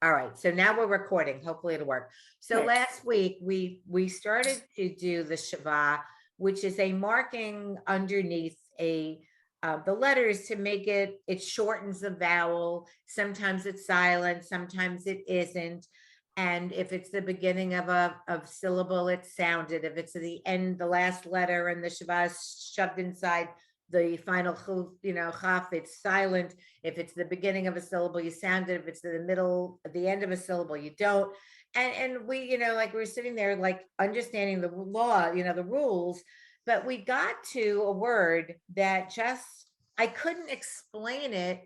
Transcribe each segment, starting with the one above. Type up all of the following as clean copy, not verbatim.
All right, so now we're recording. Hopefully it'll work. So Good. last week we started to do the Schwa, which is a marking underneath the letters to make it shortens the vowel. Sometimes it's silent, sometimes it isn't. And if it's the beginning of a syllable, it's sounded. If it's the end, the last letter, and the Schwa is shoved inside the final chaf, it's silent. If it's the beginning of a syllable, you sound it. If it's the middle, at the end of a syllable, you don't. And we, like we're sitting there, like understanding the law, the rules. But we got to a word that just I couldn't explain it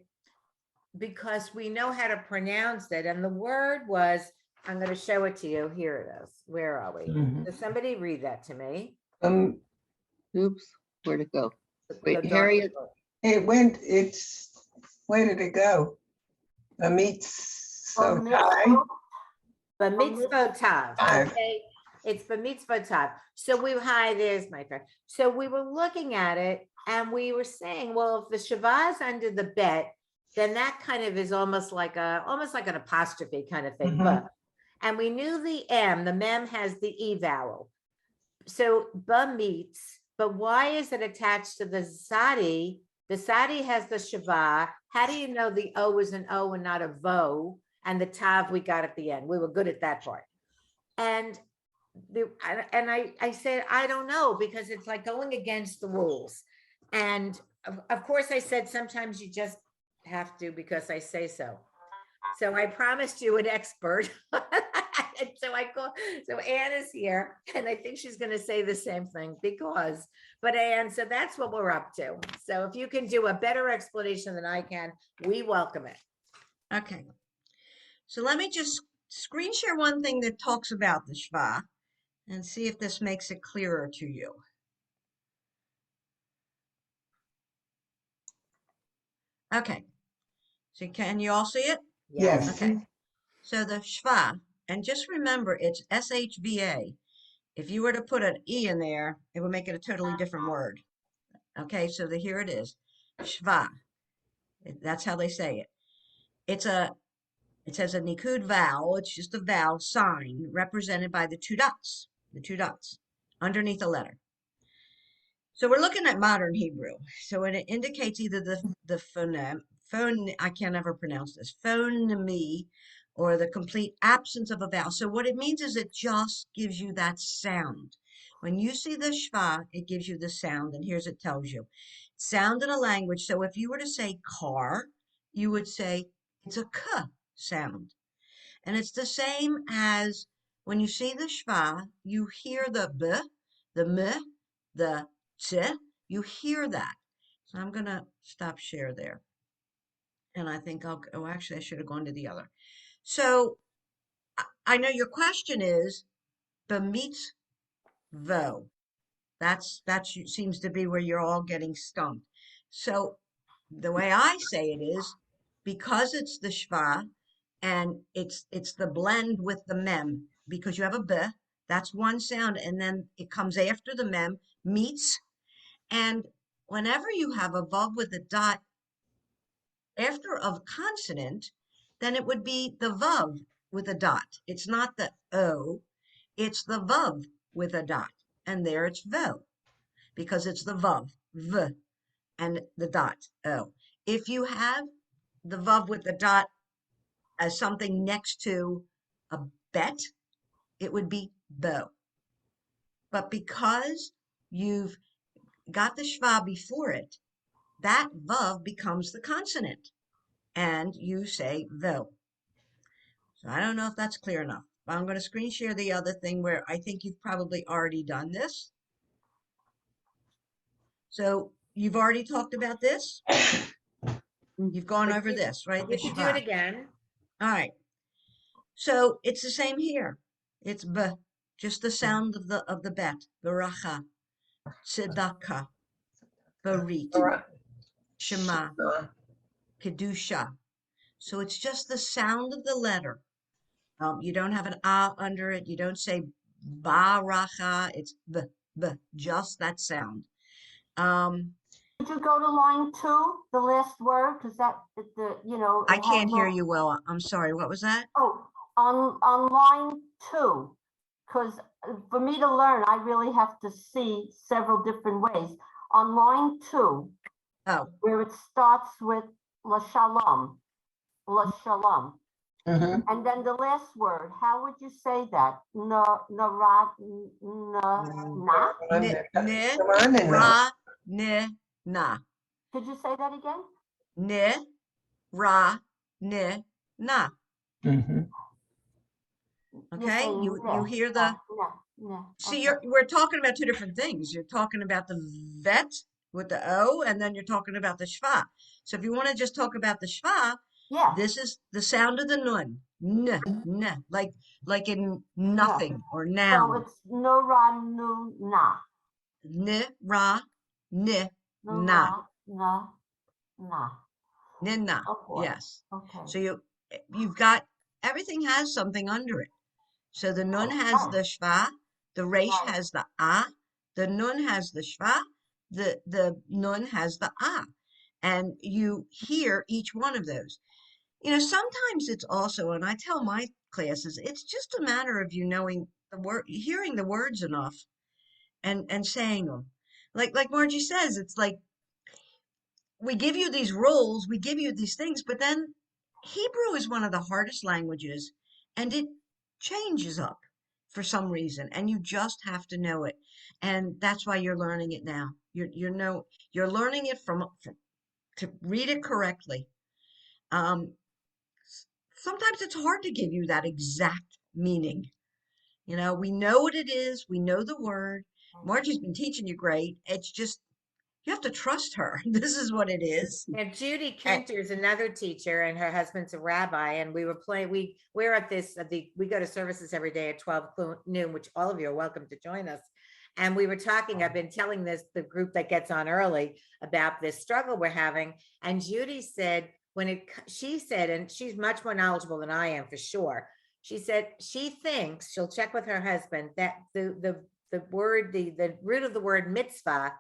because we know how to pronounce it. And the word was, I'm going to show it to you. Here it is. Where are we? Does somebody read that to me? Oops, where'd it go? Wait, The Harriet. Where did it go? The meat's so Oh, high. B'mitzvot tav. Okay, it's b'mitzvot tav. So there's my friend. So we were looking at it and we were saying, well, if the Schwa is under the bet, then that kind of is almost like an apostrophe kind of thing. But and we knew the M, the mem has the E vowel. So b'mitz, but why is it attached to the sadi? The sadi has the Schwa. How do you know the O is an O and not a vo? And the tav we got at the end. We were good at that part. And I said, I don't know, because it's like going against the rules. And of course I said, sometimes you just have to, because I say so. So I promised you an expert. And so Anne is here, and I think she's going to say the same thing but Anne, so that's what we're up to. So if you can do a better explanation than I can, we welcome it. Okay. So let me just screen share one thing that talks about the Schwa and see if this makes it clearer to you. Okay. So can you all see it? Yes. Okay. So the Schwa, and just remember it's SHVA. If you were to put an E in there, it would make it a totally different word. Okay, so here it is. Schwa. That's how they say it. It says a nikud vowel. It's just a vowel sign represented by the two dots underneath the letter. So we're looking at modern Hebrew. So it indicates either the phone, I can't ever pronounce this, phoneme, or the complete absence of a vowel. So what it means is it just gives you that sound. When you see the Schwa, it gives you the sound, and here's it tells you. Sound in a language. So if you were to say car, you would say it's a k sound. And it's the same as when you see the Schwa, you hear the b, the m, the t, you hear that. So I'm going to stop share there. And I think actually I should have gone to the other. So I know your question is b'mitz vo. That seems to be where you're all getting stumped. So the way I say it is, because it's the Schwa and it's the blend with the mem, because you have a b, that's one sound, and then it comes after the mem, meets, and whenever you have a vav with a dot after a consonant, then it would be the vav with a dot. It's not the o, it's the vav with a dot, and there it's vo, because it's the vav, v, and the dot, o. If you have the vav with the dot as something next to a bet, it would be bo. But because you've got the Schwa before it, that vav becomes the consonant, and you say vo. So I don't know if that's clear enough. But I'm going to screen share the other thing where I think you've probably already done this. So you've already talked about this. You've gone over this, right? You can do it again. All right. So it's the same here. It's b, just the sound of the bet. Baracha, tzedakah, barit, shema, kedusha. So it's just the sound of the letter. You don't have an ah under it. You don't say baracha. It's b, just that sound. Could you go to line 2, the last word, because that, I it has can't hear no- you well. I'm sorry. What was that? Oh, on line 2, because for me to learn, I really have to see several different ways. On line 2, Oh, where it starts with la shalom, Mhm. and then the last word, how would you say that? Na, na, na? ne, Come on in now. ra, ne, na. Could you say that again? Ne, ra, ne, na. Mhm. You're Okay, saying you ne, hear na, the, na, see, okay. we're talking about two different things. You're talking about the vet with the O, and then you're talking about the schwa. So if you want to just talk about the schwa, Yeah, this is the sound of the nun. N, like in nothing or so noun. it's no, ra, nu, na. N, ra, n, No, na. ra, na, na. Nina, Oh boy. yes. Okay. So you've got everything has something under it. So the nun has the shva, the resh Right. has the the nun has the shva, the nun has the and you hear each one of those. Sometimes it's also, and I tell my classes, it's just a matter of you knowing the word, hearing the words enough, and saying them. Like Margie says, it's like we give you these rules, we give you these things, but then Hebrew is one of the hardest languages and it changes up for some reason and you just have to know it. And that's why you're learning it now. You're learning it from to read it correctly. Um, Sometimes it's hard to give you that exact meaning. We know what it is, we know the word. Margie's been teaching you great. It's just you have to trust her. This is what it is. And Judy And Kenter is another teacher and her husband's a rabbi. And we're at we go to services every day at 12 noon, which all of you are welcome to join us. And we were talking, I've been telling the group that gets on early about this struggle we're having. And Judy said, she said, and she's much more knowledgeable than I am for sure. She said, she thinks she'll check with her husband that the root of the word mitzvah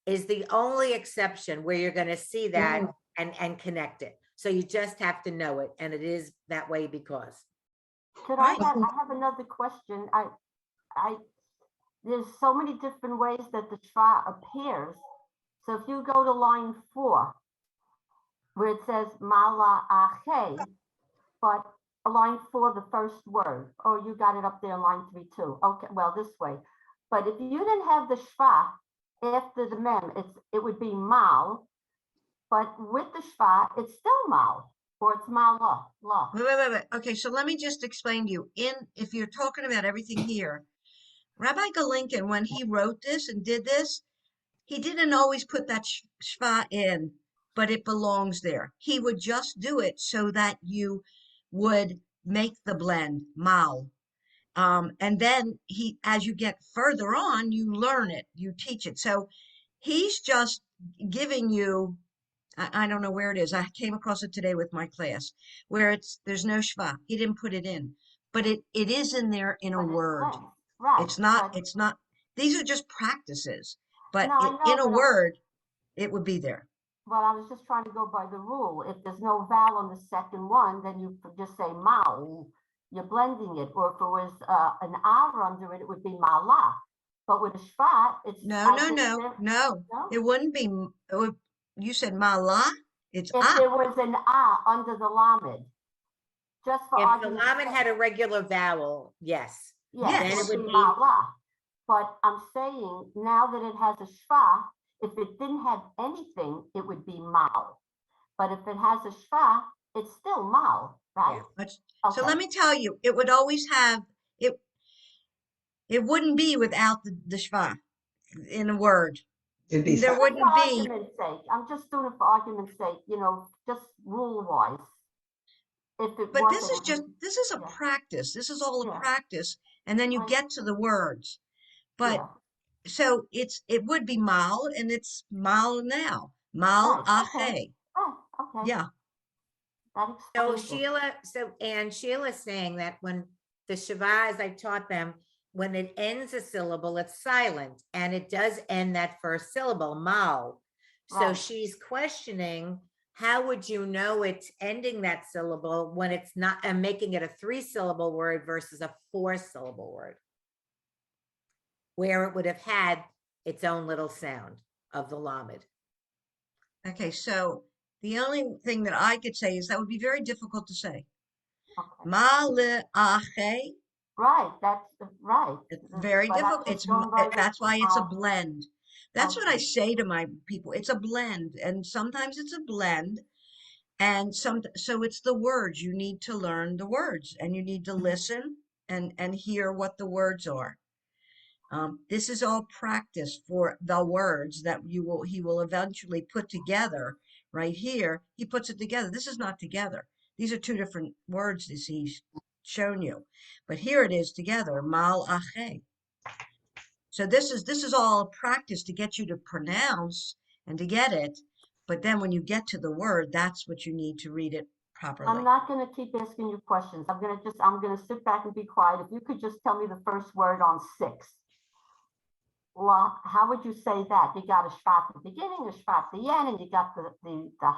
is the only exception where you're going to see that and connect it. So you just have to know it. And it is that way because. right. I have another question. There's so many different ways that the shva appears. So if you go to line 4, where it says mala ache, but line 4, the first word, oh, you got it up there in line 3 too. Okay, well, this way. But if you didn't have the shva after the mem, it would be mal, but with the shva, it's still mal, or it's mala, la. Wait. Okay, so let me just explain to you. If you're talking about everything here, Rabbi Galinkin, when he wrote this and did this, he didn't always put that shva in, but it belongs there. He would just do it so that you would make the blend, mal. And then as you get further on, you learn it, you teach it. So he's just giving you, I don't know where it is. I came across it today with my class where there's no shva. He didn't put it in, but it is in there in a But it's word. blends, right? It's not, these are just practices, but No, I know, in a but word, it would be there. well, I was just trying to go by the rule. If there's no vowel on the second one, then you could just say mal. You're blending it. Or if it was an R under it, it would be mala. But with a shvat, it's No. It wouldn't be, you said mala, it's If there was an under the lamed, just for If the argument's lamed sake, had a regular vowel, yes. yes, Then Yes. it it would would be be, mala. But I'm saying now that it has a shva, if it didn't have anything, it would be mal. But if it has a shva, it's still mal, right? So Okay. let me tell you, it would always have, it wouldn't be without the shva in a word. It'd be There Just wouldn't for be, argument's sake, I'm just doing it for argument's sake, just rule wise. If it but wasn't, this is a yeah. practice. This is all a Yeah. practice. And then you Right. get to the words. But Yeah. so it would be mal and it's mal now. Mal Right. Okay. ache. Oh, okay. Yeah. That so explains it. Sheila's saying that when the Shavas, I taught them, when it ends a syllable, it's silent. And it does end that first syllable, mal. So Right. she's questioning, how would you know it's ending that syllable when it's not, and making it a 3-syllable word versus a 4-syllable word? Where it would have had its own little sound of the lamed. Okay, so the only thing that I could say is that would be very difficult to say. Okay. Ma'le'ache, Right, that's right. it's very But I'm difficult. just It's going by what that's why you it's a have. blend. That's what I Okay. say to my people. It's a blend, and sometimes it's a blend, and so it's the words. You need to learn the words, and you need to listen and hear what the words are. This is all practice for the words that he will eventually put together. Right here, he puts it together. This is not together. These are two different words that he's shown you, but here it is together. Mal ache. So this is all practice to get you to pronounce and to get it. But then when you get to the word, that's what you need to read it properly. I'm not gonna keep asking you questions. I'm gonna sit back and be quiet. If you could just tell me the first word on 6. Well, how would you say that? You got a shvat at the beginning, a shvat at the end, and you got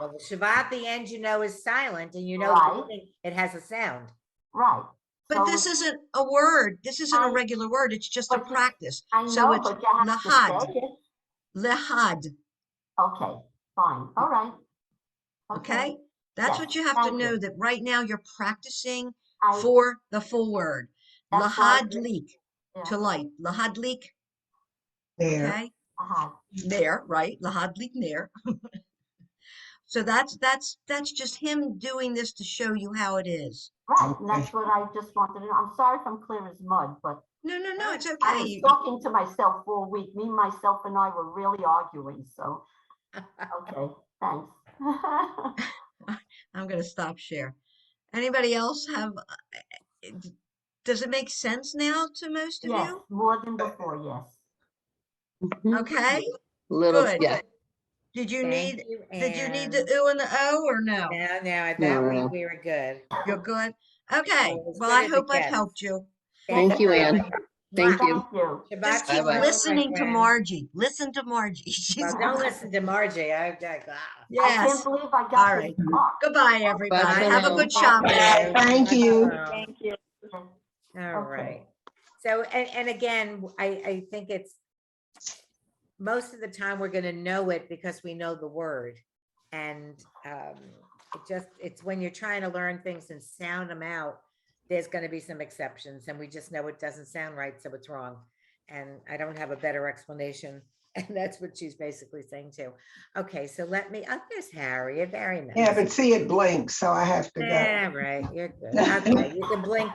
Well, the Shiva at the end, you know, is silent, and you know Right. the beginning, it has a sound. right. But So this isn't a word. This isn't a I- regular word. It's just a but you- practice. I So know, it's but you have to lahad, say it. lehad. Okay, fine, all right. Okay? That's Yes, what you have to thank know, you. that right now you're practicing I, for the full word. that's why, Lahadlik, yeah, to light. Lahadlik, There. okay? I There, right? Lahadlik there. So that's just him doing this to show you how it is. right, and that's what I just wanted to know. I'm sorry if I'm clear as mud, but No, it's I okay. was talking to myself all week. Me, myself, and I were really arguing, so, okay, thanks. I'm going to stop share. Anybody else have, does it make sense now to most of Yes, you? more than before, yes. Mhm. Okay, Little, good. yeah. Did you Thank need, you, did you need the Anne. ooh and the oh or no? No, I No, bet no. we were good. You're good? Okay, Well, as well, good I as hope it I've gets. helped you. Thank you, Anne. Thank Mwah. you. Thank you. Shabbat Just keep Bye-bye. shalom, my listening to friend. Margie. Listen to Margie. She's Well, don't listen to Margie. I yes. can't believe I All got right. this far. Goodbye, everybody. Bye for Have a now. good Thank shopping. you. Thank you. Thank you. All Okay. right. So, and again, I think it's, most of the time we're gonna know it because we know the word. And it's when you're trying to learn things and sound them out, there's gonna be some exceptions, and we just know it doesn't sound right, so it's wrong. And I don't have a better explanation, and that's what she's basically saying too. Okay, so there's Harriet, very nice. Yeah, but see, it blinks, so I have to go. Yeah, right, you're good. Okay, you can blink.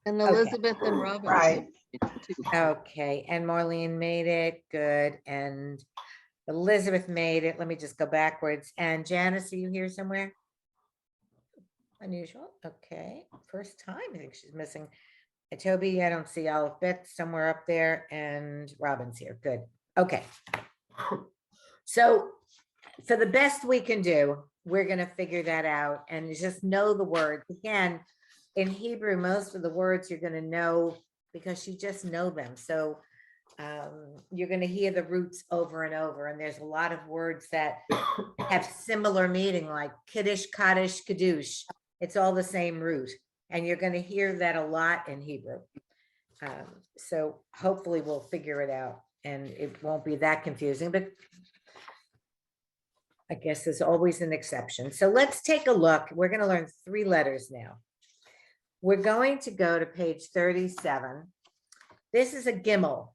And Okay. Elizabeth and Robin. Right. too. Okay, and Marlene made it, good, and Elizabeth made it. Let me just go backwards. And Janice, are you here somewhere? Unusual, okay, first time, I think she's missing. And Toby, I don't see Olive Beth somewhere up there, and Robin's here, good, okay. So, for the best we can do, we're gonna figure that out and just know the words. Again, in Hebrew, most of the words you're gonna know because you just know them. So you're gonna hear the roots over and over, and there's a lot of words that have similar meaning, like kiddush, kaddish, kadush. It's all the same root, and you're gonna hear that a lot in Hebrew. So hopefully we'll figure it out, and it won't be that confusing, but I guess there's always an exception. So let's take a look. We're gonna learn 3 letters now. We're going to go to page 37. This is a Gimmel.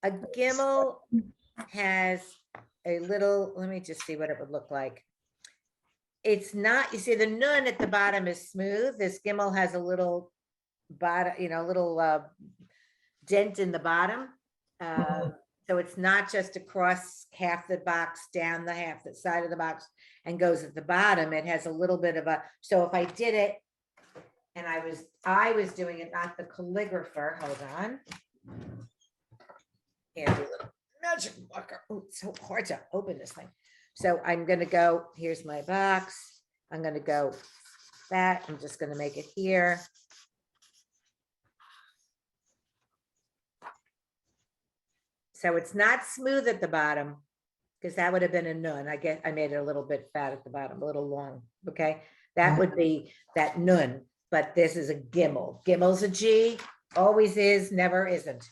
A Gimmel has a little, let me just see what it would look like. It's not, you see the nun at the bottom is smooth. This Gimmel has a little bottom, little dent in the bottom. So it's not just across half the box, down the half the side of the box and goes at the bottom. It has a little bit of a, so if I did it and I was doing it, not the calligrapher, hold on. Handy little magic marker. Oh, it's so hard to open this thing. So I'm gonna go, here's my box. I'm gonna go that, I'm just gonna make it here. So it's not smooth at the bottom because that would have been a nun. I guess I made it a little bit fat at the bottom, a little long, okay? That would be that nun, but this is a Gimmel. Gimmel's a G, always is, never isn't.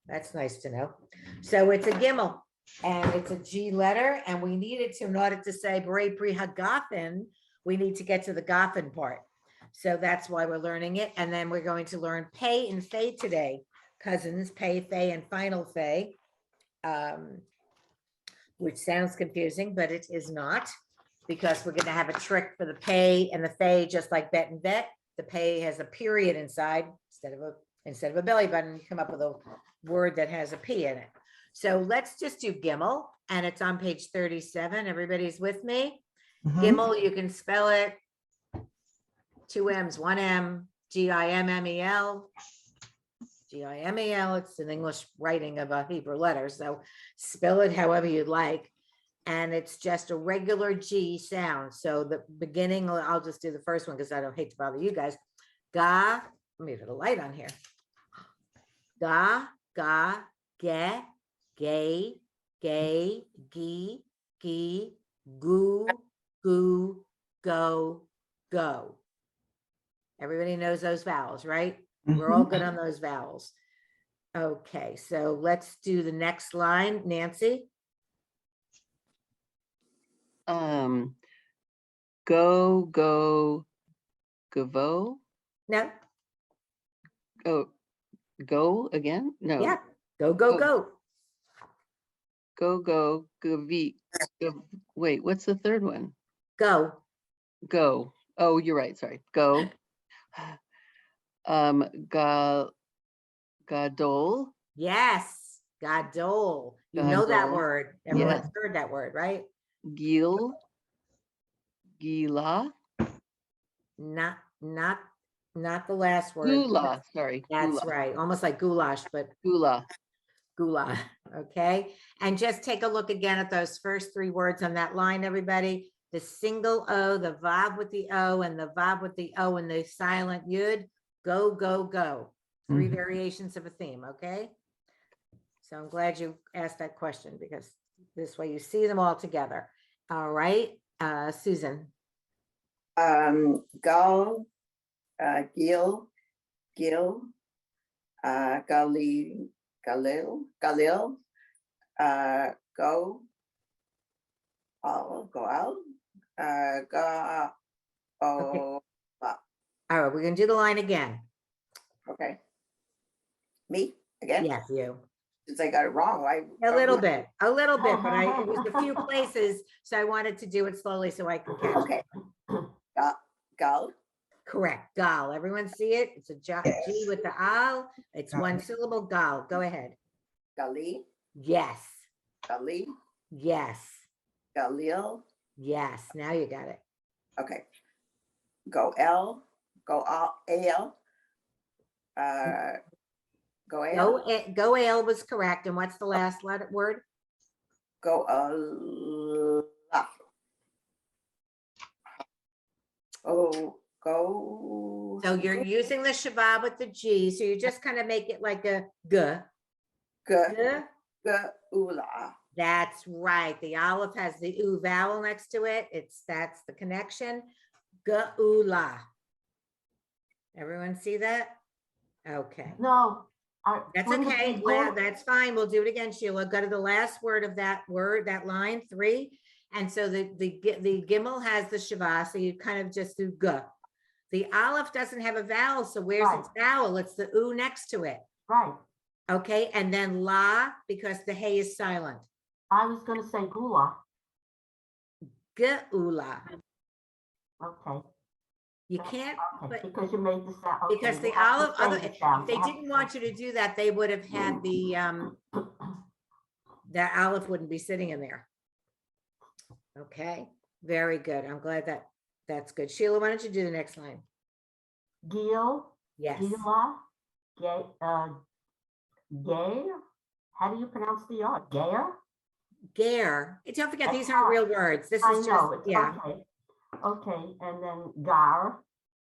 That's nice to know. So it's a Gimmel, and it's a G letter, and we need it to, in order to say B'rei Pri HaGofen, we need to get to the Gofen part. So that's why we're learning it. And then we're going to learn Pei and Fei today. Cousins, Pei, Fei, and final Fei. Which sounds confusing, but it is not, because we're gonna have a trick for the Pei and the Fei, just like bet and vet. The Pei has a period inside instead of a belly button. You come up with a word that has a P in it. So let's just do Gimmel, and it's on page 37. Everybody's with me? Mhm. Gimmel, you can spell it 2 M's, 1 M, Gimmel. Gimmel, it's an English writing of a Hebrew letter, so spell it however you'd like. And it's just a regular G sound. So the beginning, I'll just do the first one because I don't hate to bother you guys. Ga, let me put a light on here. Ga, ga, ge, gay, gay, gi, gi, goo, goo, go, go. Everybody knows those vowels, right? We're all good on those vowels. Okay, so let's do the next line. Nancy? Go, gavo. No? Oh, go again? No. Yeah, go, go, Oh. go. Go, gavi. Wait, what's the third one? Go. Go. Oh, you're right. Sorry. Go. Gadol. Yes, gadol. You know that Gadol. word. Everyone's Yes. heard that word, right? Gil. Gila. Not the last word. Gula. Sorry. That's Gula. right. Almost like goulash, but Gula. gula. Okay. And just take a look again at those first 3 words on that line, everybody. The single O, the vav with the O, and the vav with the O, and the silent yud. Go, go, go. 3 Mhm. variations of a theme. Okay. So I'm glad you asked that question, because this way you see them all together. All right. Susan. Gal, Gil, Galil, go, go out, go, oh, All right, we're gonna do the line again. okay. Me again? Yes, you. Since I got it wrong, why? A little bit, but it was a few places, so I wanted to do it slowly so I can catch it. Okay. Gal, Correct, gal. Everyone see it? It's a G Yes. with the al. It's Got one it. syllable, gal. Go ahead. Gali, Yes, Gali, yes, Galil, yes. Now you got it. okay. Go L, go Al, go Al, Go ale was correct. And what's the last word? go oh, go. So you're using the shabab with the G. So you just kind of make it like a g. G. Ula. That's right. The aleph has the u vowel next to it. That's the connection. Geula. Everyone see that? Okay. No. That's wouldn't it okay. be Well, gim? that's fine. We'll do it again, Sheila. Go to the last word of that word, that line 3. And so the Gimmel has the Shava, so you kind of just do g. The aleph doesn't have a vowel, so where's its vowel? It's the u next to it. Right. Okay, and then la, because the hey is silent. I was gonna say gula. Geula. Okay. You can't, Okay, but because you made the sound. Okay, because the you have to aleph, say the if sound. they You have to didn't say want you to do that, they would have had the that aleph wouldn't be sitting in there. Okay, very good. I'm glad that's good. Sheila, why don't you do the next line? Gil, Yes. Gila, gay, gay. How do you pronounce the R? Gayer? Gare. Don't forget, That's these aren't hard. real words. This I is just, know, it's yeah. okay. Okay, and then gar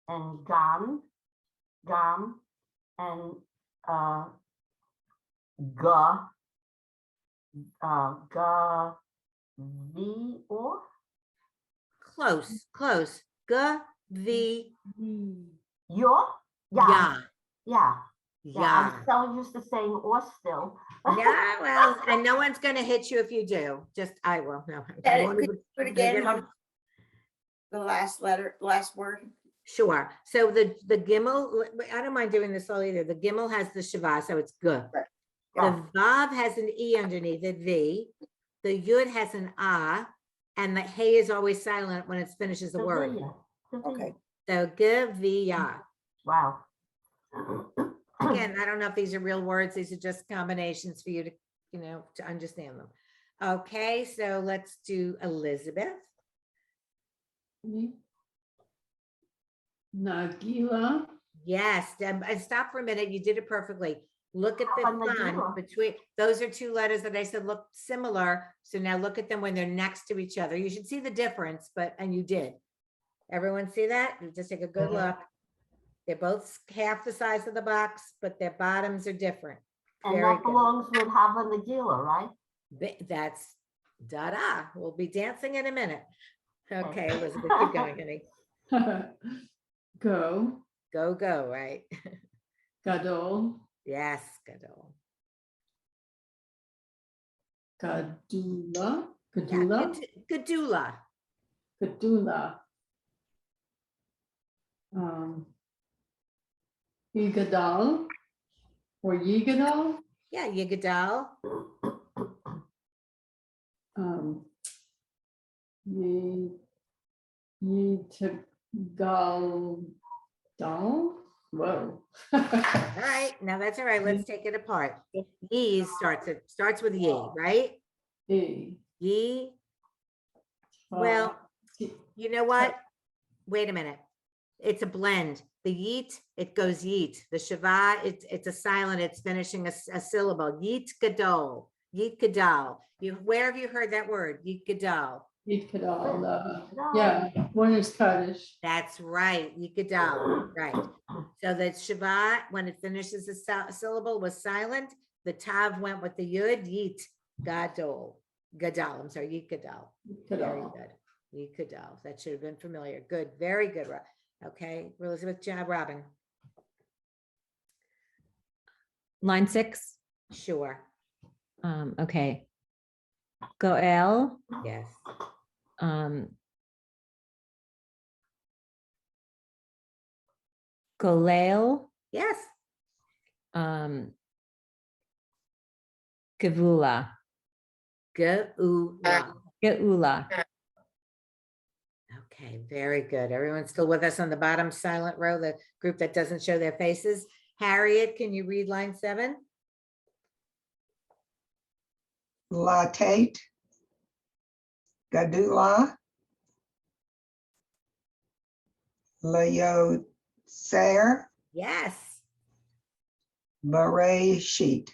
and gam, and ga, V or? Close, close. V, Your? ya, Yeah, ya. I'm so used to saying or still. Yeah, well, and no one's gonna hit you if you do. Just I will. No. I Could won't you even- do it again, the last letter, last word? Sure. So the Gimmel, I don't mind doing this all either. The Gimmel has the Shava, so it's good. Yeah. The Vav has an E underneath it, V. The Yud has an A, and the Hey is always silent when it finishes the word. Okay. So Gavia. Wow. Again, I don't know if these are real words. These are just combinations for you to, to understand them. Okay, so let's do Elizabeth. Nagila. Yes, and stop for a minute. You did it perfectly. Look at the Oh, fun Nagila. between, those are two letters that I said look similar. So now look at them when they're next to each other. You should see the difference, and you did. Everyone see that? You just take a good look. They're both half the size of the box, but their bottoms are different. And Very that good. belongs with Hava Nagila, right? That's da-da. We'll be dancing in a minute. Okay, Elizabeth, keep going, honey. Go. Go, go, right? Gadol. Yes, Gadol. Gadula. Yeah, Gadula. Gadula. Gadula. Yigadal or Yigadal. Yeah, Yigadal. Yitagal. Whoa. All right, now that's all right. Let's take it apart. Ye starts with ye, right? E. Ye. Well, you know what? Wait a minute. It's a blend. The yeet, it goes yeet. The shava, it's a silent. It's finishing a syllable. Yeet gadol. Yeet gadol. Where have you heard that word? Yeet gadol. Yitkadal. Yeah, one is Kaddish. That's right. Yeet gadol. Right. So the shava, when it finishes a syllable, was silent. The tav went with the yud. Yeet gadol. Gadol. I'm sorry. Yeet gadol. Very good. Yeet gadol. That should have been familiar. Good. Very good. Okay, Elizabeth, Robin. Line 6. Sure. Okay. Goel. Yes. Golel. Yes. Gevula. Geula. Geula. Okay, very good. Everyone's still with us on the bottom silent row, the group that doesn't show their faces. Harriet, can you read line 7? Latate, Gadula, Leoser, Yes. Bereshit.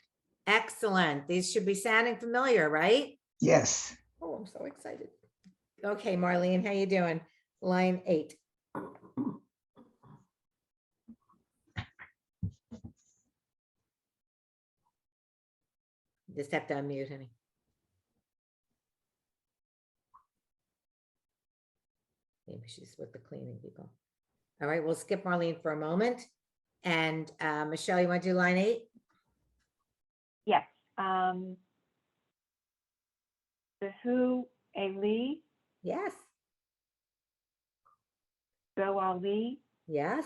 Excellent. These should be sounding familiar, right? Yes. Oh, I'm so excited. Okay, Marlene, how you doing? Line 8. Just have to unmute, honey. Maybe she's with the cleaning people. All right, we'll skip Marlene for a moment. And Michelle, you want to do line 8? Yes. The who, Ali, Yes. Go Ali, Yes.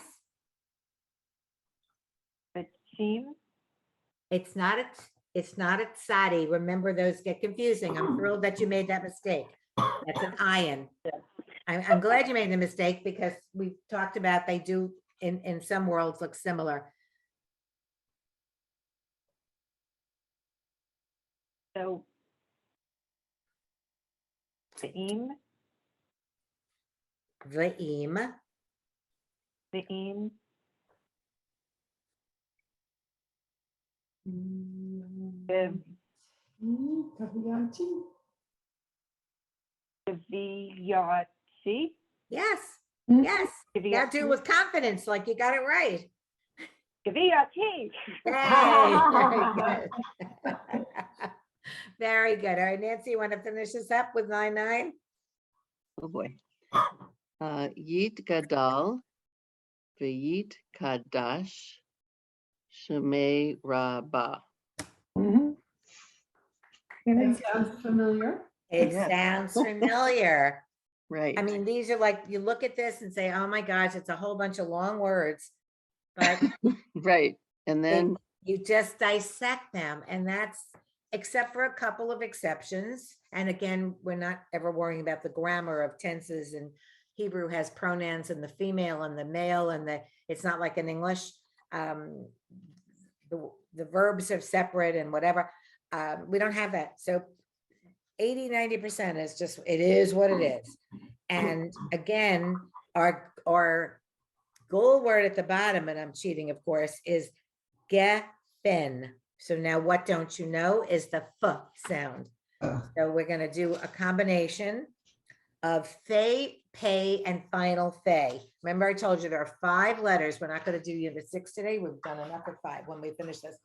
the Chim, It's not a tzadi. Remember, those get confusing. I'm thrilled that you made that mistake. That's an ayin. I'm glad you made the mistake because we talked about they do in some worlds look similar. so the Im, V'im. the Im, the Viyati, Yes. Mm. Yes. Now do it with confidence, like you got it right. the Viyati. Hey, very good. Very good. All right, Nancy, you want to finish this up with 9-9? Oh, boy. Yit gadal, v'yit kadash, shemei rabah. Mhm. It sounds familiar. It Yeah. sounds familiar. Right. I mean, these are like, you look at this and say, oh my gosh, it's a whole bunch of long words. But Right. And then, you just dissect them, and that's, except for a couple of exceptions. And again, we're not ever worrying about the grammar of tenses, and Hebrew has pronouns in the female and the male, and it's not like in English. The verbs are separate and whatever. We don't have that. So 80-90% is just, it is what it is. And again, our goal word at the bottom, and I'm cheating, of course, is geffen. So now what don't you know is the f sound. So we're going to do a combination of fe, pay, and final fe. Remember, I told you there are 5 letters. We're not going to do unit 6 today. We've done enough of 5 when we finish this.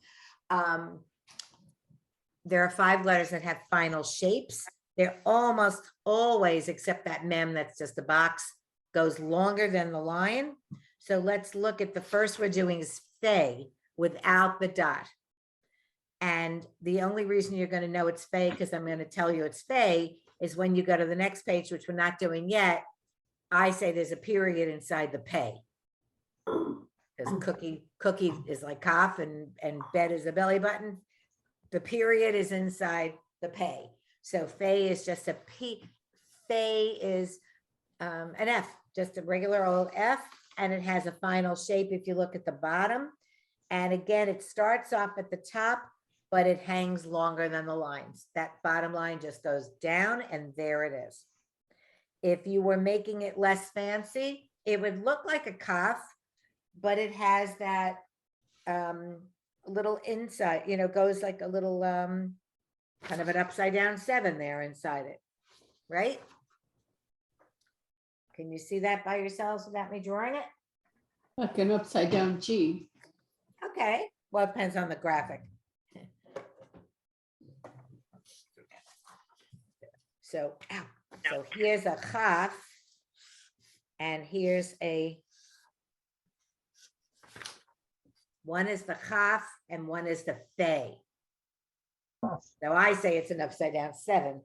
There are 5 letters that have final shapes. They're almost always, except that mem, that's just a box, goes longer than the line. So let's look at the first we're doing is fe without the dot. And the only reason you're going to know it's fe, because I'm going to tell you it's fe, is when you go to the next page, which we're not doing yet. I say there's a period inside the pay. Because cookie is like cough, and bed is a belly button. The period is inside the pay. So fe is just a P. Fe is an F, just a regular old F, and it has a final shape if you look at the bottom. And again, it starts off at the top, but it hangs longer than the lines. That bottom line just goes down, and there it is. If you were making it less fancy, it would look like a cough, but it has that little inside, goes like a little kind of an upside down 7 there inside it, right? Can you see that by yourselves without me drawing it? Like an upside down G. Okay, well, it depends on the graphic. So here's a chaf, and here's one is the chaf and one is the fe. So I say it's an upside down 7.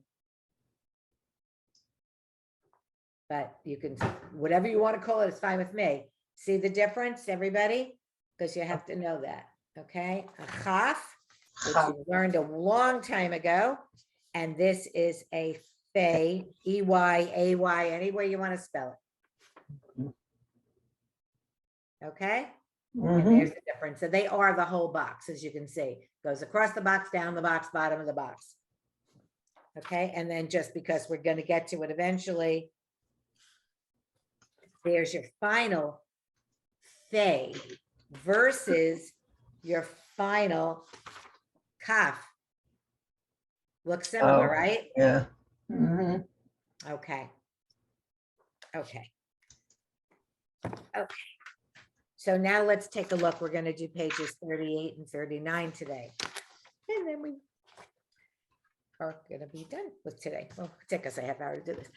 But you can, whatever you want to call it, it's fine with me. See the difference, everybody? Because you have to know that, okay? A chaf, which you learned a long time ago. And this is a fe, E-Y-A-Y, any way you want to spell it. Okay? And there's the difference. So they are the whole box, as you can see. Goes across the box, down the box, bottom of the box. Okay, and then just because we're going to get to it eventually, there's your final fe versus your final kaf. Looks similar, right? Yeah. Okay. So now let's take a look. We're going to do pages 38 and 39 today. And then we are going to be done with today. Well, it took us a half hour to do this.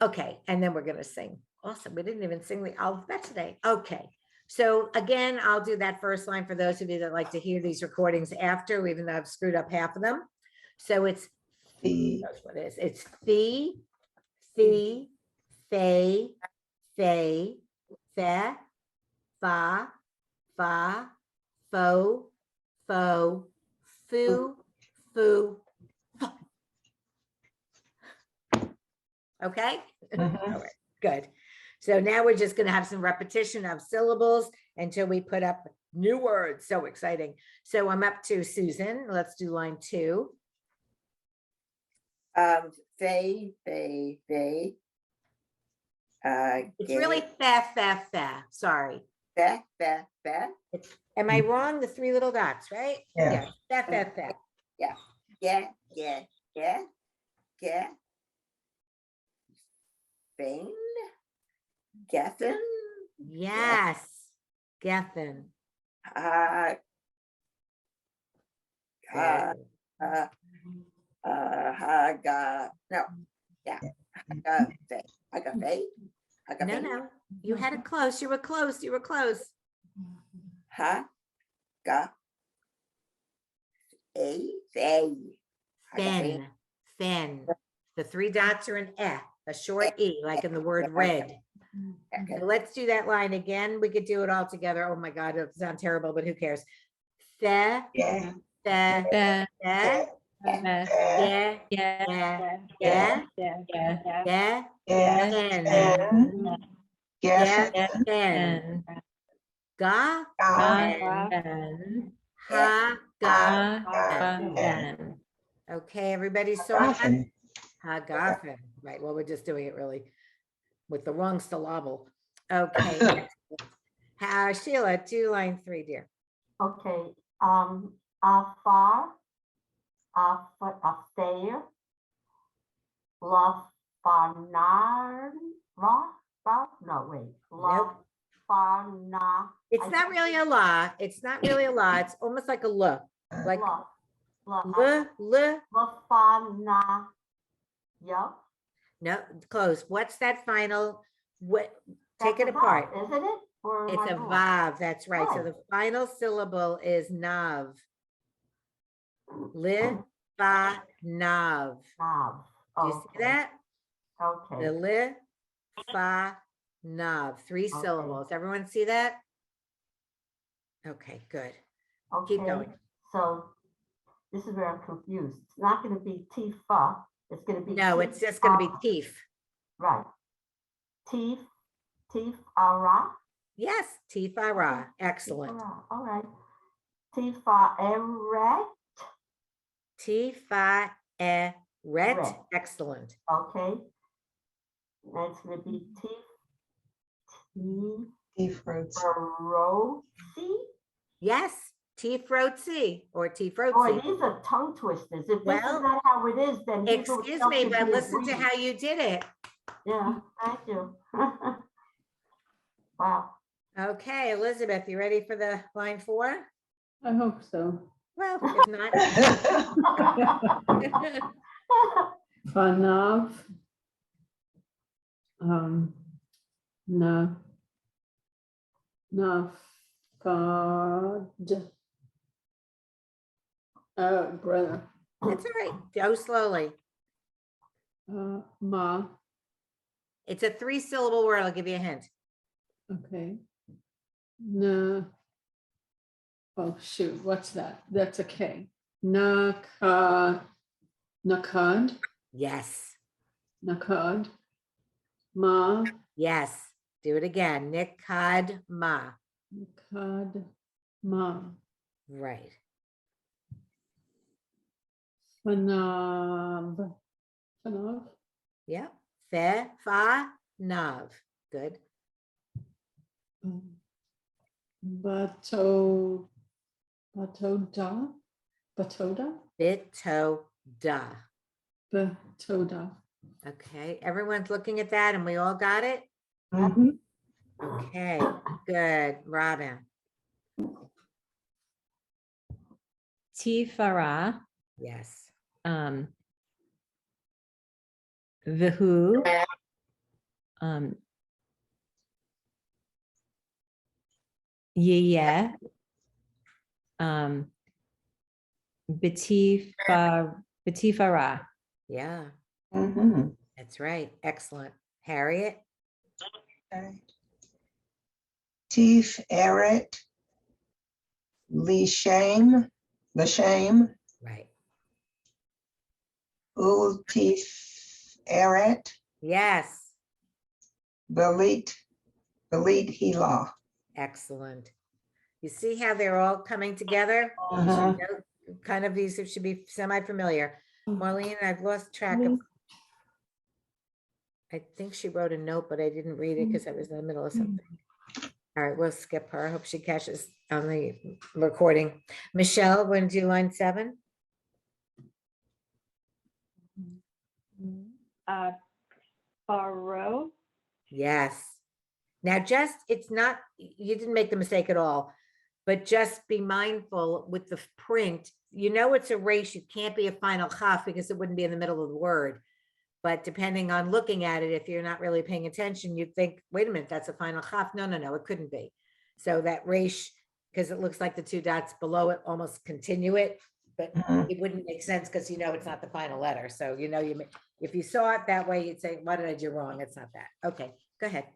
Okay. And then we're going to sing. Awesome. We didn't even sing the alphabet today. Okay. So again, I'll do that first line for those of you that like to hear these recordings after, even though I've screwed up half of them. So it's, that's what it is. It's fee, fe, fe, fa, fa, fo, fu. Okay? All right, good. So now we're just going to have some repetition of syllables until we put up new words. So exciting. So I'm up to Susan. Let's do line 2. Fe. It's really fa. Sorry. Fe. Am I wrong? The 3 little dots, right? Yeah. Fa. Yeah. Fein. Geffen. Yes. Geffen. Uh, No, yeah. Agape. No, you had it close. You were close. You were close. Ha, ga, say. Fen, fen. The 3 dots are an F, a short E, like in the word red. So let's do that line again. We could do it all together. Oh my God, it sounds terrible, but who cares? The, Yeah. the, The, the, the, yeah, yeah, yeah, yeah, yeah, Yes. fen, Yes. yeah, fen, and, ga, and, fen, ha, ga, fen. and. Okay, everybody saw that? Hagafen, right, well, we're just doing it really with the wrong syllable. Okay. Sheila, do line 3, dear. Okay, afar, affair, la fanar, no, wait, la Nope. fana. It's not really a la, it's not really a la, it's almost like a l, like La fana, yep. no, close. What's that final? What, take That's it a vav, apart. isn't it? Or am It's I a wrong? vav, that's right. So Right. the final syllable is nav. Li, fa, nav. Nav. Do you see that? The Okay, li, fa, nav, 3 Okay. syllables. Everyone see that? Okay, good. Keep okay. going. So this is where I'm confused. It's not going to be tifa. It's going to be No, it's just gonna be tifa. teef. Right. Tifara. Yes, tifara, excellent. Tifara. All right. Tifa'eret. Tifa'eret, Ret. excellent. Okay. That's going to be Fruits. Tifarosi. Yes, tifrotzi or Boy, tifrotzi. these are tongue twisters. If this Well, is not how it is, then here's what Excuse else me, should but be listen to agreed. how you did it. Yeah, thank you. Wow. Okay, Elizabeth, you ready for the line 4? I hope so. Well, if not, Fanav. Na. Nafad. Brother. it's all right. Go slowly. Ma. It's a 3-syllable word. I'll give you a hint. Okay. Na. Oh, shoot. What's that? That's a K. Nakad. Yes, Nakad. Ma. yes. Do it again. Nikad ma. Nakad. Ma. Right. Fanav. Fanav. Yep. Fe, fa, nav. Good. Batoda. Batoda. Bito, da. Batoda. Okay, everyone's looking at that and we all got it? Mhm. Okay, good. Robin. Tifara, Yes. Vihu, Yeh, Betifara. Yeah, Mhm. that's right. Excellent. Harriet? Okay. Teef, Eret, Lishame, Right. Ultif, Eret, Yes. Belit, Hila. Excellent. You see how they're all coming together? You should Mhm. know kind of these should be semi-familiar. Marlene, I've lost track of. I think she wrote a note, but I didn't read it because I was in the middle of something. All right, we'll skip her. I hope she catches on the recording. Michelle, want to do line 7? But just be mindful with the print, it's a resh, it can't be a final chaf because it wouldn't be in the middle of the word. But depending on looking at it, if you're not really paying attention, you'd think, wait a minute, that's a final chaf. No, it couldn't be. So that resh, because it looks like the two dots below it almost continue it, but Mhm. it wouldn't make sense because it's not the final letter. So if you saw it that way, you'd say, what did I do wrong? It's not that. Okay, go ahead.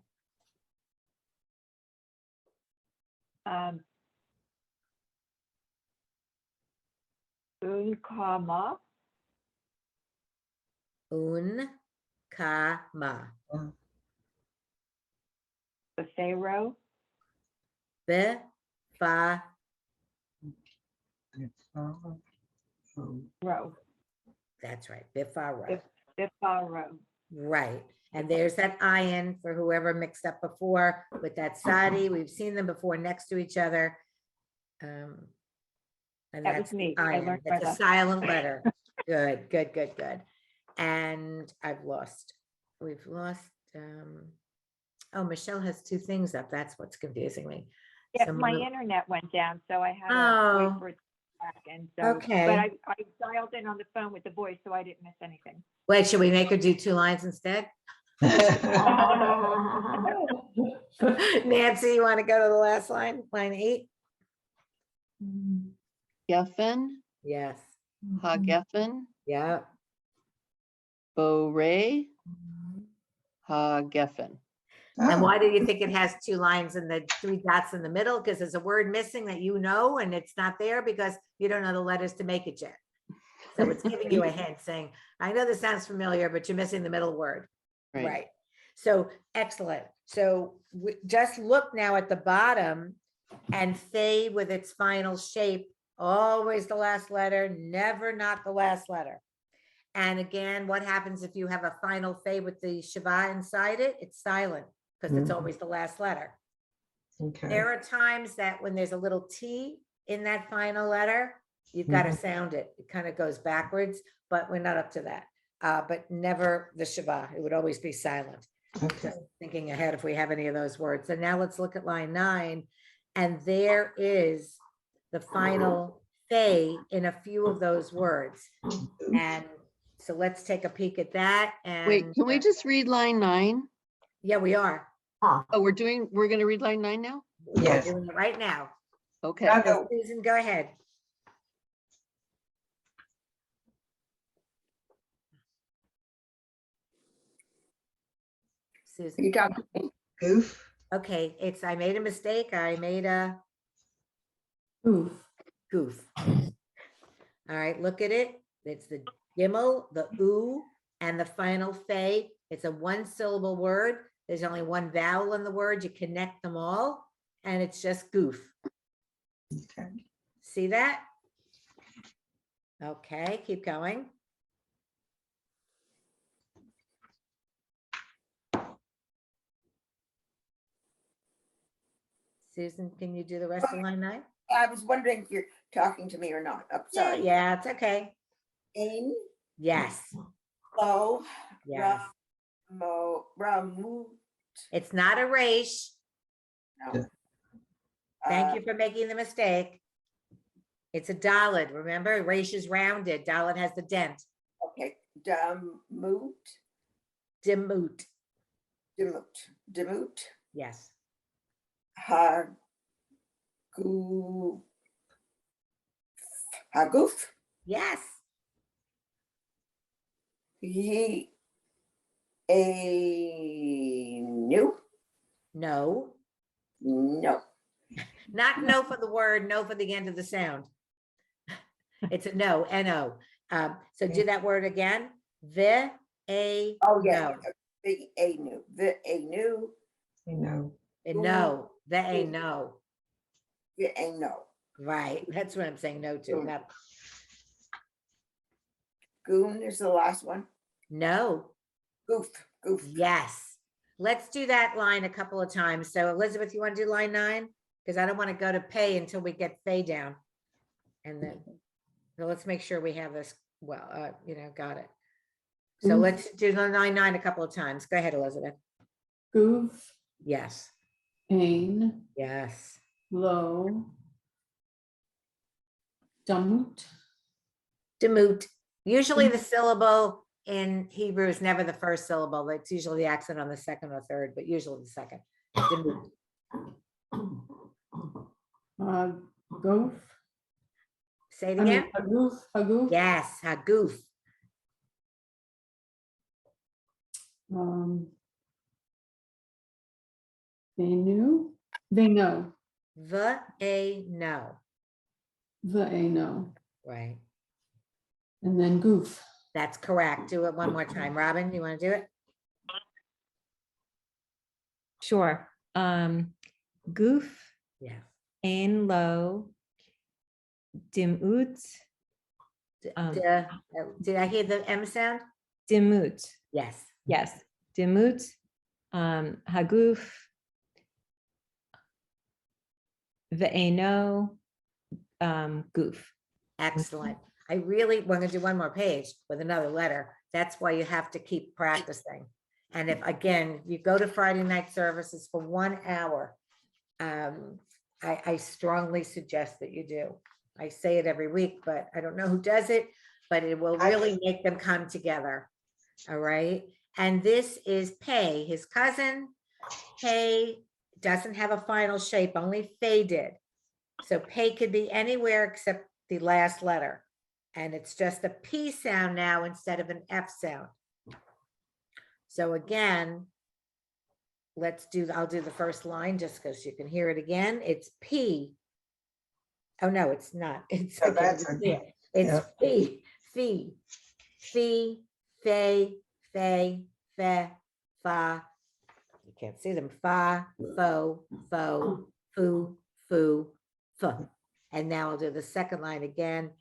Unkama, Un kama. the Pharaoh, Be fa. row, That's right. Bifaro. the Pharaoh. Right. And there's that ayin for whoever mixed up before with that sadi. We've seen them before next to each other. And That was that's me. I ayin. learned my It's a lesson. silent letter. Good, good, good, good. And we've lost, oh, Michelle has two things up. That's what's confusing me. Yeah, So my Manu- internet went down, so I had to Oh. wait for it to come back. And so, Okay. but I dialed in on the phone with the voice, so I didn't miss anything. Wait, should we make her do two lines instead? Nancy, you want to go to the last line, line 8? Geffen, Yes. ha-geffen, Yeah. bo-ray, ha-geffen. And Oh, why do you think it has two lines and the 3 dots in the middle? Because there's a word missing that and it's not there because you don't know the letters to make it yet. So it's giving you a hint saying, I know this sounds familiar, but you're missing the middle word. Right. So excellent. So just look now at the bottom and Faye with its final shape, always the last letter, never not the last letter. And again, what happens if you have a final Faye with the Shiva inside it? It's silent because it's Mhm. always the last letter. okay. There are times that when there's a little T in that final letter, you've got to sound it. It kind of goes backwards, but we're not up to that. But never the Shiva. It would always be silent. Okay. Just thinking ahead if we have any of those words. And now let's look at line 9. And there is the final Faye in a few of those words. And so let's take a peek at that. And Wait, can we just read line 9? yeah, we are. Oh, we're going to read line 9 now? We're Yes. doing it right now. Okay. So Susan, go ahead. Susan. You talking to me? Goof. Okay, I made a mistake. I made a Oof. goof. All right, look at it. It's the Gimmel, the U, and the final Faye. It's a 1-syllable word. There's only one vowel in the word. You connect them all, and it's just goof. Okay. See that? Okay, keep going. Susan, can you do the rest of line 9? I was wondering if you're talking to me or not. I'm sorry. Yeah, it's okay. Ain, Yes, lo, yes. ramu. It's not a resh. No. Thank you for making the mistake. It's a dalid. Remember, resh is rounded. Dalid has the dent. Okay, damut, Demut. demut, Yes. haguf, Yes. ye, a new, No. no. Not no for the word, no for the end of the sound. It's a no, N-O. So do that word again. The, a, Oh, yeah. no. The a new, the a new, You know. And no, the a no. the a no. Right. That's what I'm saying no to. Goon. Not, Goon is the last one. no. Goof, goof. Yes. Let's do that line a couple of times. So Elizabeth, you want to do line 9? Because I don't want to go to pay until we get Faye down. And then, so let's make sure we have this, well, got it. So let's do the line 9 a couple of times. Go ahead, Elizabeth. Goof, Yes. ain, Yes. lo, Damut. Demut. Usually the syllable in Hebrew is never the first syllable. It's usually the accent on the second or third, but usually the second. Demut. Goof. Say it I mean, again. hagoof, hagoof. Yes, hagoof. They knew. They know. No. They know. Right. And then goof. That's correct. Do it one more time. Robin, you want to do it? Sure. Goof, Yeah. ein lo, dimut, Did I hear the M sound? dimut. Yes. Yes, dimut, haguf, ve'eno, goof. Excellent. I really want to do one more page with another letter. That's why you have to keep practicing. And if, again, you go to Friday night services for 1 hour, I strongly suggest that you do. I say it every week, but I don't know who does it, but it will really make them come together. All right. And this is Pei, his cousin. Pei doesn't have a final shape, only Fei did. So Pei could be anywhere except the last letter. And it's just a P sound now instead of an F sound. So again, I'll do the first line just because you can hear it again. It's P. Oh, no, it's not. It's So that's a- it's P, fee, fee, fe, fe, fe, fa. You can't see them. Fa, fo, fo, foo, foo, fu. And now I'll do the second line again.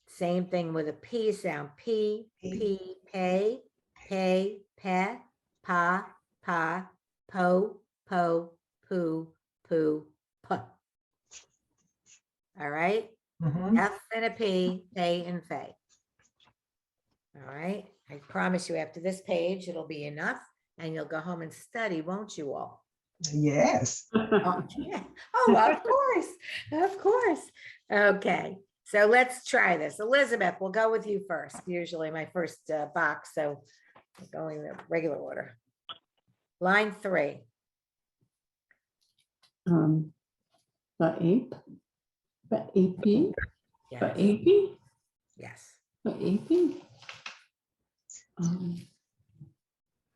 Same thing with a P sound. P, P, pay, pay, pe, pa, pa, po, po, poo, poo, pu. All right. Mhm. F and a P, pay and fay. All right. I promise you after this page, it'll be enough and you'll go home and study, won't you all? Yes. Oh, yeah. Oh, of course. Of course. Okay. So let's try this. Elizabeth, we'll go with you first. Usually my first box. So we're going in the regular order. Line 3. The ape. The AP. Yes. The AP. Yes. The AP.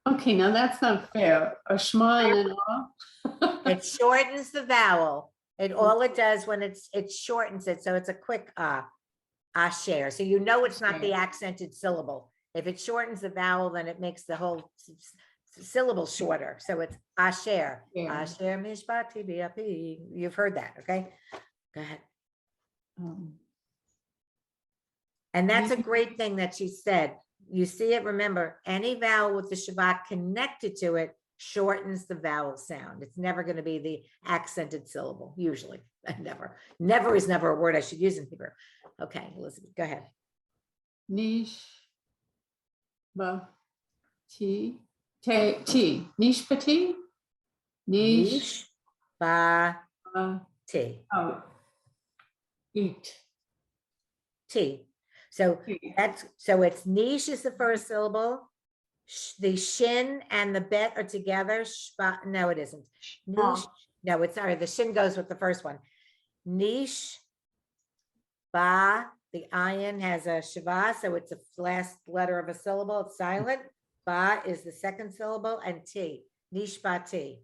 Okay, now that's not fair. A shma and an ah. It shortens the vowel. All it does when it shortens it. So it's a quick share. So you know it's not the accented syllable. If it shortens the vowel, then it makes the whole syllable shorter. So it's asher. Yeah. Asher mishpati biapi. You've heard that, okay? Go ahead. And that's a great thing that she said. You see it, remember, any vowel with the Shabbat connected to it shortens the vowel sound. It's never going to be the accented syllable, usually. Never. Never is never a word I should use in Hebrew. Okay, Elizabeth, go ahead. Nish. Ba. Ti. Te. Ti. Nishpati. Nish. Ba, uh, ti, Oh. Eat. ti. So Ti. so it's niche is the first syllable. The shin and the bet are together. Shba, no, it isn't. Niche. No, it's sorry. The shin goes with the first one. Niche. Ba. The ayin has a shava, so it's the last letter of a syllable. It's silent. Ba is the second syllable, and ti. Niche ba ti.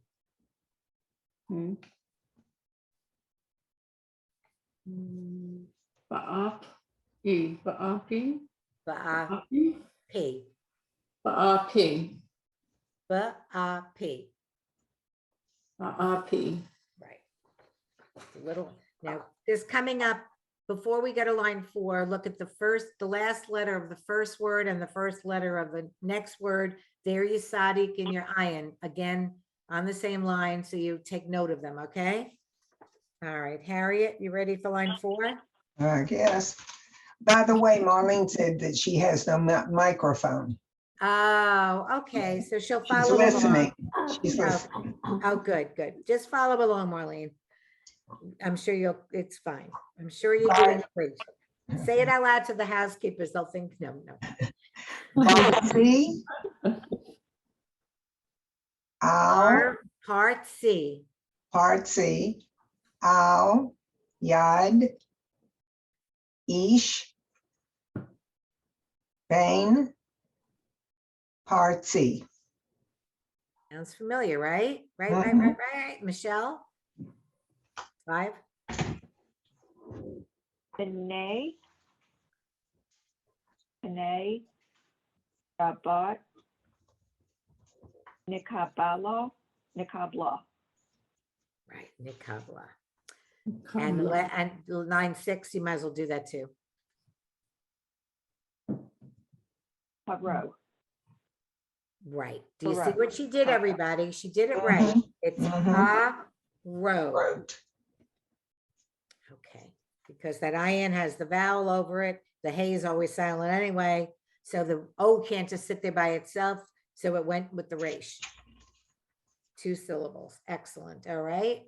Ba'ap. E. Ba'api. Ba Ba'api. p. Ba'api. Ba p. Ba'api. Right. It's a little now. This coming up before we go to line 4. Look at the last letter of the first word and the first letter of the next word. There you sadik in your ayin again on the same line. So you take note of them. Okay. All right, Harriet, you ready for line 4? I guess. By the way, Marlene said that she has no microphone. Oh, okay. So she'll She's follow listening. along. She's listening. Oh, good, good. Just follow along, Marlene. I'm sure it's fine. I'm sure you're doing great. Say it out loud to the housekeepers. They'll think, no. C, Al, Part C. part C, Al, Yad, Ish, Bain, part C. Sounds familiar, right? Right. Michelle? 5. B'nai, Shabbat, Nikabala. Right, Nikabla. And line 6, you might as well do that too. Paro. Right. Do you see Correct. what she did, everybody? She did it right. It's ha ro. Wrote. Okay, because that IN has the vowel over it. The hey is always silent anyway. So the O can't just sit there by itself. So it went with the resh. 2 syllables. Excellent. All right.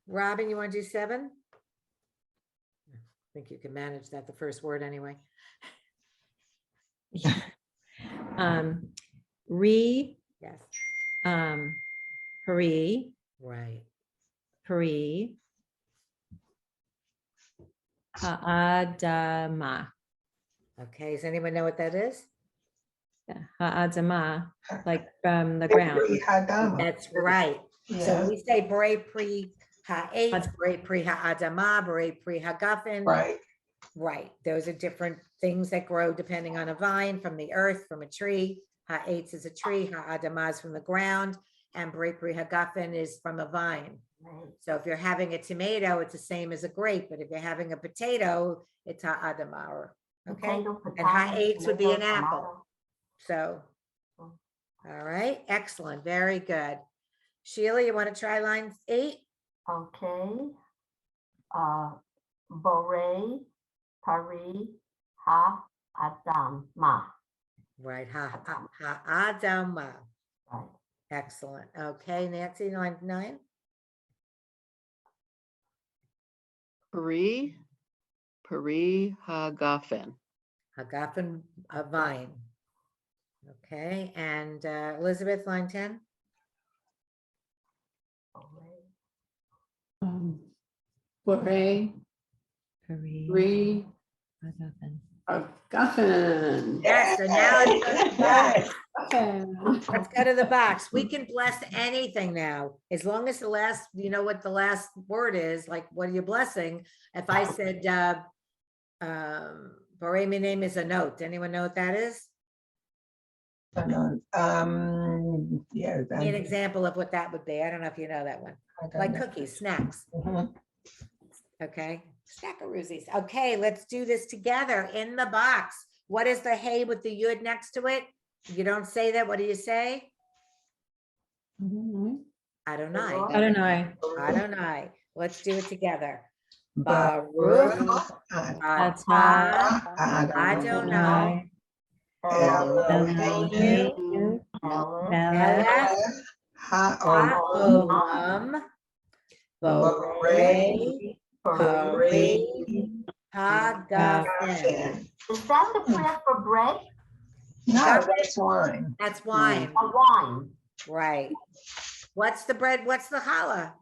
Robin, you want to do 7? I think you can manage that, the first word anyway. Re, Yes. Pari, Right. Pari, Ha'adama. Okay. Does anyone know what that is? Ha'adama, like from the ground. Hadama. That's right. So Yeah, when we say bere pri ha'etz, bere pri ha'adama, bere pri ha'gafen. right. Right. Those are different things that grow depending on a vine, from the earth, from a tree. Ha'etz is a tree, ha'adama is from the ground, and bere pri ha'gafen is from a vine. So if you're having a tomato, it's the same as a grape, but if you're having a potato, it's ha'adama. Or okay. And ha'etz would be an apple. So, all right, excellent, very good. Sheila, you want to try line 8? Okay. Bore, Pari, Ha, Adam, Ma. Right, ha'adama. Right. Excellent. Okay, Nancy, line 9. Pari, Pari Hagafen. Hagafen, a vine. Okay, and Elizabeth, line 10. Bore, Pari, Re, Hagafen. Guffin. Yes, so now let's go to the box. Guffin. Let's go to the box. We can bless anything now, as long as the last, you know what the last word is, like, what are you blessing? If I said, Bore, my name is a note. Anyone know what that is? Yeah. Give me an example of what that would be. I don't know if you know that one. Like cookies, snacks. Mhm. Okay, snackaroosies. Okay, let's do this together in the box. What is the hey with the yud next to it? You don't say that. What do you say? I don't know. I don't know. I don't know. Let's do it together. Baruch Baruch atah Adonai Eloheinu melech haolam borei pari hagafen. Is that the prayer for bread? No, that's wine. That's wine, Or wine? right? What's the bread? What's the challah?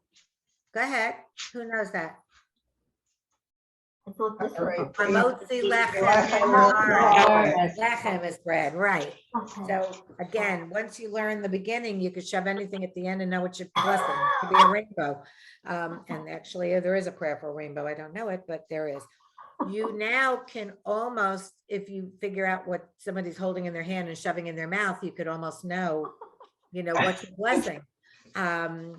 Go ahead. Who knows that? I thought this was. Right. Hamotzi lechem. Lechem. Lechem is bread, right? Okay. So again, once you learn the beginning, you could shove anything at the end and know what you're blessing. It could be a rainbow. And actually, there is a prayer for a rainbow. I don't know it, but there is. You now can almost, if you figure out what somebody's holding in their hand and shoving in their mouth, you could almost know, you know, what you're blessing. I'll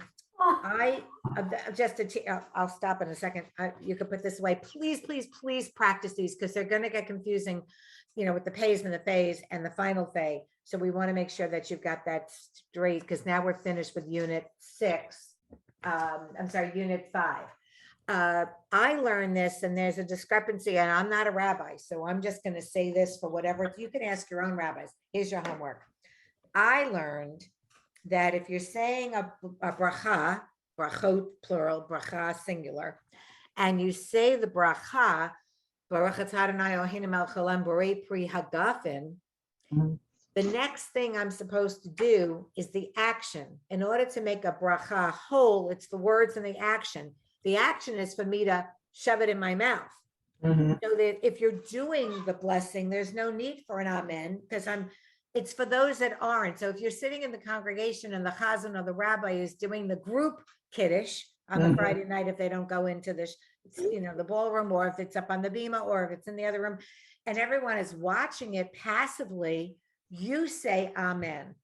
stop in a second. You could put this away. Please, please, please practice these, because they're going to get confusing, you know, with the pays and the phase and the final phase. So we want to make sure that you've got that straight, because now we're finished with unit 6. Unit 5. I learned this, and there's a discrepancy, and I'm not a rabbi, so I'm just going to say this for whatever. You can ask your own rabbis. Here's your homework. I learned that if you're saying a bracha, brachot plural, bracha singular, and you say the bracha, Baruch atah Adonai Eloheinu melech haolam borei pri hagafen, Mhm. the next thing I'm supposed to do is the action. In order to make a bracha whole, it's the words and the action. The action is for me to shove it in my mouth. Mhm. So that if you're doing the blessing, there's no need for an amen, because it's for those that aren't. So if you're sitting in the congregation and the chazan or the rabbi is doing the group kiddush on the Mhm. Friday night, if they don't go into the, the ballroom, or if it's up on the bima, or if it's in the other room, and everyone is watching it passively, you say amen.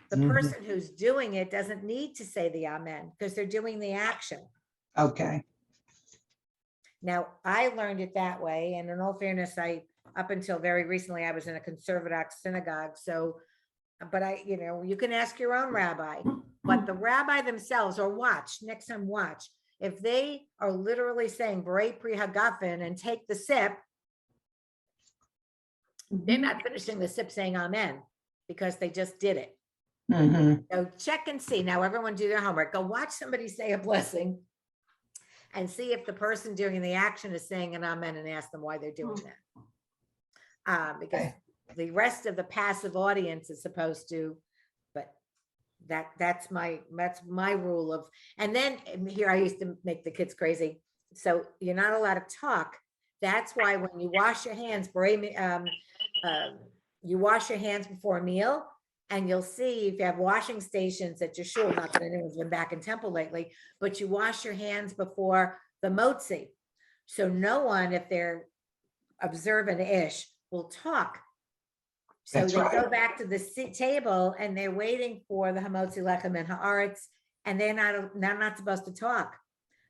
The Mhm. person who's doing it doesn't need to say the amen because they're doing the action. Okay. Now, I learned it that way. And in all fairness, up until very recently, I was in a conservative synagogue. So, but you can ask your own rabbi, but the rabbi themselves, or next time watch, if they are literally saying Borei Pri Hagafen and take the sip, they're not finishing the sip saying amen because they just did it. Mhm. So check and see. Now, everyone do their homework. Go watch somebody say a blessing and see if the person doing the action is saying an amen, and ask them why they're doing that. Because Okay. the rest of the passive audience is supposed to, but that's my rule of, and then here I used to make the kids crazy. So you're not allowed to talk. That's why when you wash your hands, you wash your hands before a meal, and you'll see if you have washing stations at your shul, not that anyone's been back in temple lately, but you wash your hands before the motzi. So no one, if they're observant-ish, will talk. So That's they right. go back to the table and they're waiting for the hamotzi lechem and haaretz, and they're not supposed to talk.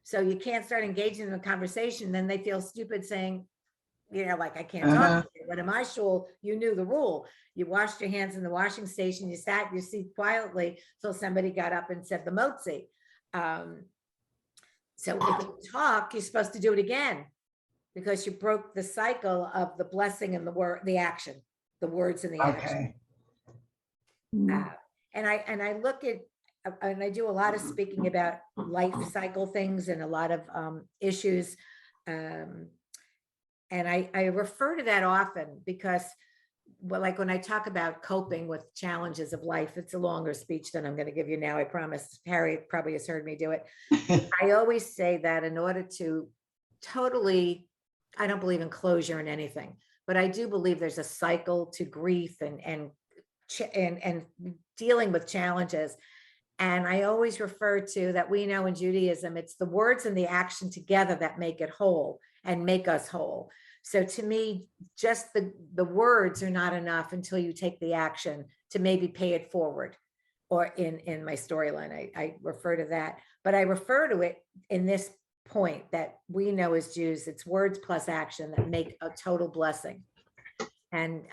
So you can't start engaging in a conversation. Then they feel stupid saying, like I can't talk. To you. But in my shul, you knew the rule. You washed your hands in the washing station. You sat in your seat quietly till somebody got up and said the motzi. So if you talk, you're supposed to do it again, because you broke the cycle of the blessing and the action, the words and the action. Okay. And I look at, and I do a lot of speaking about life cycle things and a lot of issues. And I refer to that often because, well, like when I talk about coping with challenges of life, it's a longer speech than I'm going to give you now, I promise. Harry probably has heard me do it. I always say that in order to totally, I don't believe in closure in anything, but I do believe there's a cycle to grief and dealing with challenges. And I always refer to that, we know in Judaism, it's the words and the action together that make it whole and make us whole. So to me, just the words are not enough until you take the action to maybe pay it forward. Or in my storyline, I refer to that, but I refer to it in this point that we know as Jews, it's words plus action that make a total blessing. And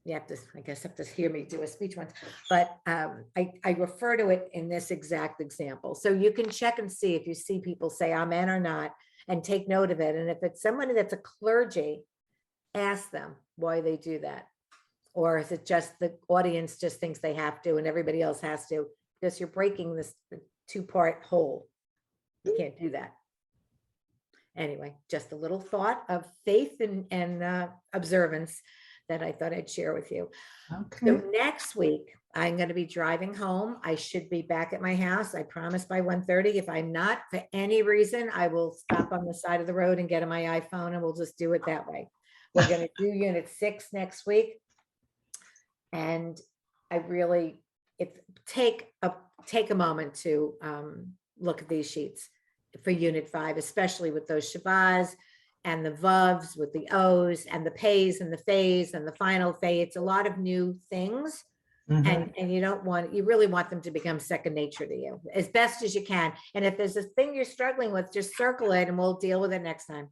you have to, I guess, have to hear me do a speech once, but I refer to it in this exact example. So you can check and see if you see people say amen or not, and take note of it. And if it's somebody that's a clergy, ask them why they do that. Or is it just the audience just thinks they have to and everybody else has to, because you're breaking this two-part whole. You can't do that. Anyway, just a little thought of faith and observance that I thought I'd share with you. Okay. So next week, I'm going to be driving home. I should be back at my house. I promise by 1:30. If I'm not, for any reason, I will stop on the side of the road and get on my iPhone, and we'll just do it that way. We're going to do Unit 6 next week. And I really, take a moment to look at these sheets for Unit 5, especially with those shabazz and the vavs with the O's and the pays and the phase and the final phase. It's a lot of new things. Mhm. And you really want them to become second nature to you as best as you can. And if there's a thing you're struggling with, just circle it and we'll deal with it next time.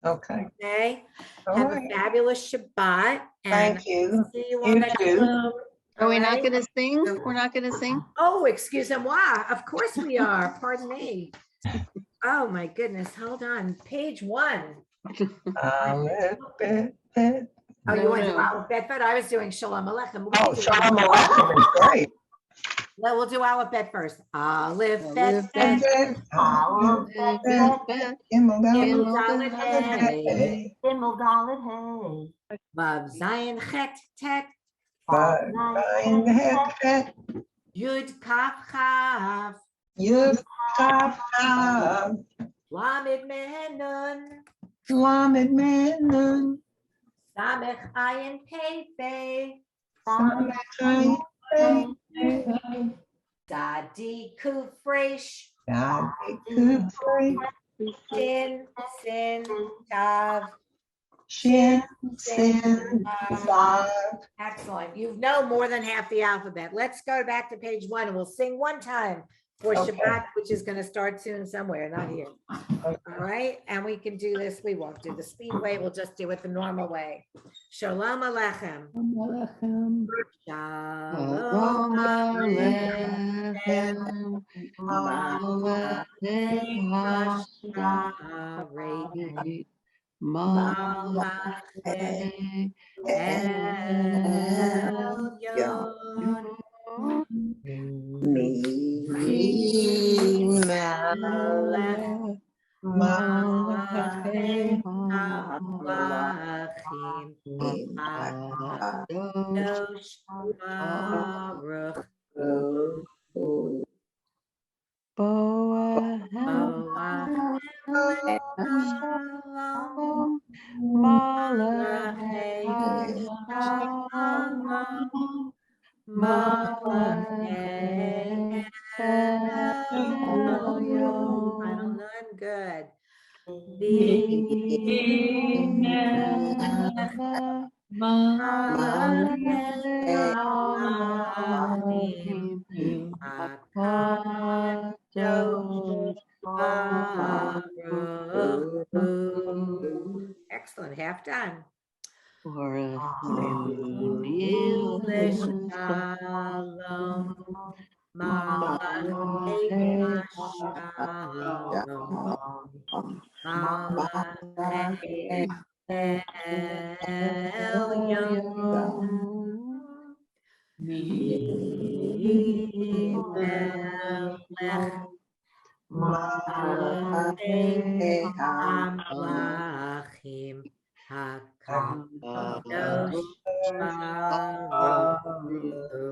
Okay. Okay. All Have right. a fabulous Shabbat. And Thank you. see you all You next too. time. Are we All not right? gonna sing? We're not gonna sing? Oh, excusez-moi. Of course we are. Pardon me. Oh, my goodness. Hold on. Page 1. Oh, you No, went to no. Bedford? I was doing Shalom Aleichem. Oh, Shalom Aleichem is great. Well, we'll do alphabet first. Aleph, Aleph, bet, bet, bet, Aleph, bet, bet, Gimel, Gimel, Dalet, Hey, Hey, Gimmel, Dalet, hey. Vav, Zayin, Chet, Tet, Vav, Zayin, Het, Het, Yud, Kaf, Chav, Yud, Kaf, Tav, Lamed, Mem, Nun, Lamed, Mem, Nun, Samech, Ayin, Pei, Pei, Samech, Ayin, Pei, Dadi, Kuf, Resh, Dad, Kuf, Re, Shin, Sin, Tav. Shin, Sin, Vav. Excellent. You know more than half the alphabet. Let's go back to page 1 and we'll sing one time for Okay. Shabbat, which is going to start soon somewhere, not here. All right. And we can do this. We won't do the speed way. We'll just do it the normal way. Shalom Aleichem. Alechem. Shalom Aleichem, Aleichem. Malachim, Good. Excellent, half done. Oh,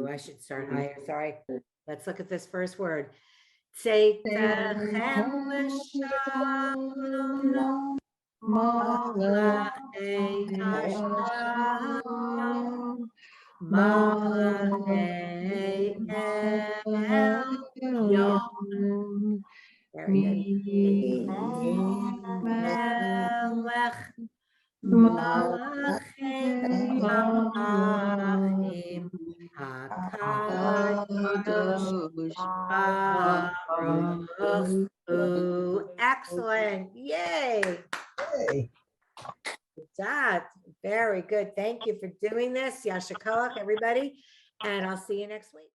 I should start higher. Sorry. Let's look at this first word. Tzeitachem l'shalom, malachei hashalom, malachei elyon. Very good. Melech malachei malachim, hakadosh baruch hu. Excellent. Yay. Hey. That very good. Thank you for doing this. Yasha koach, everybody. And I'll see you next week.